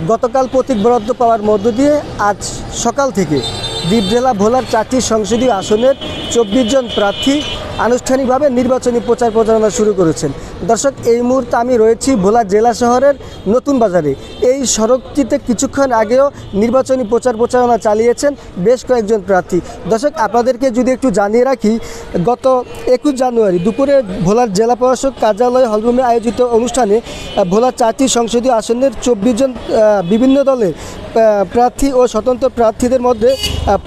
গতকাল প্রতীক বরাদ্দ পাওয়ার মধ্য দিয়ে আজ সকাল থেকে দ্বীপ জেলা ভোলার 4টি সংসদীয় আসনের 24 জন প্রার্থী আনুষ্ঠানিকভাবে নির্বাচনী প্রচার প্রচারণা শুরু করেছেন। দর্শক, এই মুহূর্তে আমি রয়েছি ভোলা জেলা শহরের নতুন বাজারে। এই সড়কটিতে কিছুক্ষণ আগেও নির্বাচনী প্রচার প্রচারণা চালিয়েছেন বেশ কয়েকজন প্রার্থী। দর্শক, আপনাদেরকে যদি একটু জানিয়ে রাখি, গত 21 জানুয়ারি দুপুরে ভোলার জেলা প্রশাসক কার্যালয় হলরুমে আয়োজিত অনুষ্ঠানে ভোলার 4টি সংসদীয় আসনের 24 জন বিভিন্ন দলের প্রার্থী ও স্বতন্ত্র প্রার্থীদের মধ্যে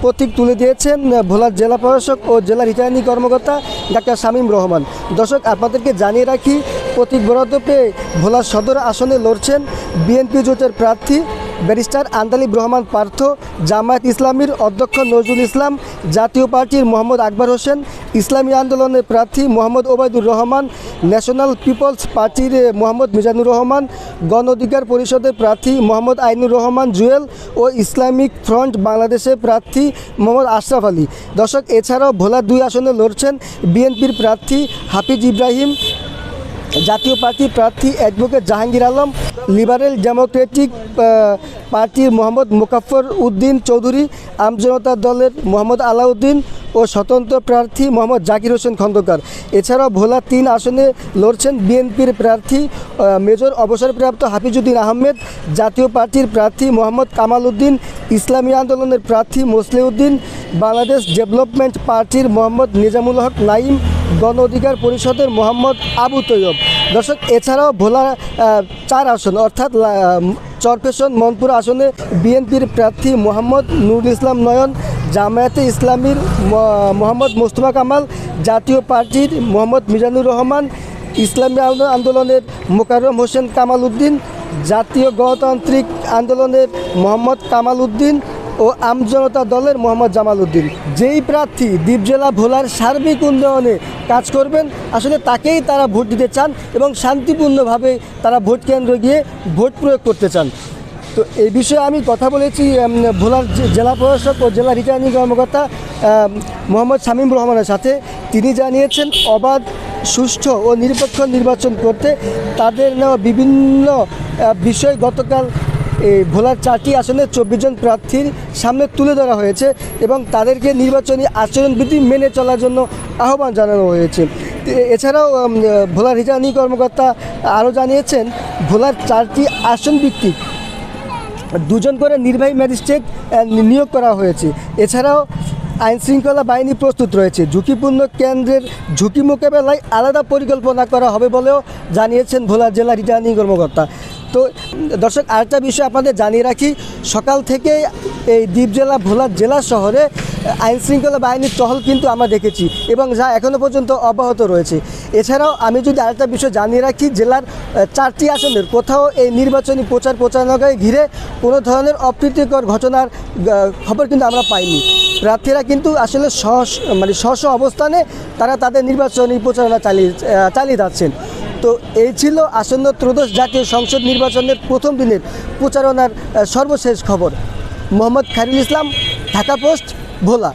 প্রতীক তুলে দিয়েছেন ভোলার জেলা প্রশাসক ও জেলা রিটার্নিং কর্মকর্তা ডাক্তার শামীম রহমান। দর্শক, আপনাদেরকে জানিয়ে রাখি, প্রতীক বরাদ্দ পেয়ে ভোলার সদর আসনে লড়ছেন বিএনপি জোটের প্রার্থী ব্যারিস্টার আন্দালিব রহমান পার্থ, জামায়াত ইসলামীর অধ্যক্ষ নজরুল ইসলাম, জাতীয় পার্টির মোহাম্মদ আকবর হোসেন, ইসলামী আন্দোলনের প্রার্থী মোহাম্মদ ওবায়দুর রহমান, ন্যাশনাল পিপলস পার্টির মোহাম্মদ মিজানুর রহমান, গণ অধিকার পরিষদের প্রার্থী মোহাম্মদ আইনুর রহমান জুয়েল ও ইসলামিক ফ্রন্ট বাংলাদেশের প্রার্থী মোহাম্মদ আশরাফ আলী। দর্শক, এছাড়াও ভোলার 2 আসনে লড়ছেন বিএনপির প্রার্থী হাফিজ ইব্রাহিম, জাতীয় পার্টির প্রার্থী advocate Jahangir Alam, liberal Democratic পার্টির মোহাম্মদ মোকাফফর উদ্দিন চৌধুরী, আমজনতা দলের মোহাম্মদ আলাউদ্দিন ও স্বতন্ত্র প্রার্থী মোহাম্মদ জাকির হোসেন খন্দকার। এছাড়াও ভোলা 3 আসনে লড়ছেন বিএনপির প্রার্থী মেজর অবসরপ্রাপ্ত হাফিজউদ্দিন আহমেদ, জাতীয় পার্টির প্রার্থী মোহাম্মদ কামাল উদ্দিন, ইসলামী আন্দোলনের প্রার্থী মসলিউদ্দিন, বাংলাদেশ ডেভেলপমেন্ট পার্টির মোহাম্মদ নিজামুল হক নাইম, গণ অধিকার পরিষদের মোহাম্মদ আবু তৈয়ব। দর্শক, এছাড়াও ভোলা 4 আসন অর্থাৎ চরফেশন মনপুর আসনে বিএনপির প্রার্থী মোহাম্মদ নুরুল ইসলাম নয়ন, জামায়াতে ইসলামীর মোহাম্মদ মোস্তফা কামাল, জাতীয় পার্টির মোহাম্মদ মিজানুর রহমান, ইসলামী আন্দোলনের মোকাররম হোসেন কামাল উদ্দিন, জাতীয় গণতান্ত্রিক আন্দোলনের মোহাম্মদ কামাল উদ্দিন ও আমজনতা দলের মোহাম্মদ জামাল উদ্দিন। যেই প্রার্থী দ্বীপ জেলা ভোলার সার্বিক উন্নয়নে কাজ করবেন, আসলে তাকেই তারা ভোট দিতে চান এবং শান্তিপূর্ণভাবে তারা ভোট কেন্দ্রে গিয়ে ভোট প্রয়োগ করতে চান। তো এই বিষয়ে আমি কথা বলেছি ভোলার জেলা প্রশাসক ও জেলা রিটার্নিং কর্মকর্তা মোহাম্মদ শামীম রহমানের সাথে। তিনি জানিয়েছেন, অবাধ, সুষ্ঠু ও নিরপেক্ষ নির্বাচন করতে তাদের নেওয়া বিভিন্ন বিষয় গতকাল এই ভোলার 4টি আসনে 24 জন প্রার্থীর সামনে তুলে ধরা হয়েছে এবং তাদেরকে নির্বাচনী আচরণবিধি মেনে চলার জন্য আহ্বান জানানো হয়েছে। এছাড়াও ভোলার রিটার্নিং কর্মকর্তা আরও জানিয়েছেন, ভোলার 4টি আসন ভিত্তিক 2 জন করে নির্বাহী ম্যাজিস্ট্রেট নিয়োগ করা হয়েছে। এছাড়াও আইনশৃঙ্খলা বাহিনী প্রস্তুত রয়েছে। ঝুঁকিপূর্ণ কেন্দ্রের ঝুঁকি মোকাবেলায় আলাদা পরিকল্পনা করা হবে বলেও জানিয়েছেন ভোলা জেলা রিটার্নিং কর্মকর্তা। তো দর্শক, আরেকটা বিষয় আপনাদের জানিয়ে রাখি, সকাল থেকে এই দ্বীপ জেলা ভোলা জেলা শহরে আইনশৃঙ্খলা বাহিনীর টহল কিন্তু আমরা দেখেছি এবং যা এখনও পর্যন্ত অব্যাহত রয়েছে। এছাড়াও আমি যদি আরেকটা বিষয় জানিয়ে রাখি, জেলার 4টি আসনের কোথাও এই নির্বাচনী প্রচার প্রচারণাকে ঘিরে কোনো ধরনের অপ্রীতিকর ঘটনার খবর কিন্তু আমরা পাইনি। প্রার্থীরা কিন্তু আসলে স্ব অবস্থানে তারা তাদের নির্বাচনী প্রচারণা চালিয়ে যাচ্ছেন। তো এই ছিল আসন্ন ত্রয়োদশ জাতীয় সংসদ নির্বাচনের প্রথম দিনের প্রচারণার সর্বশেষ খবর। মোহাম্মদ খায়রুল ইসলাম, ঢাকা পোস্ট, ভোলা।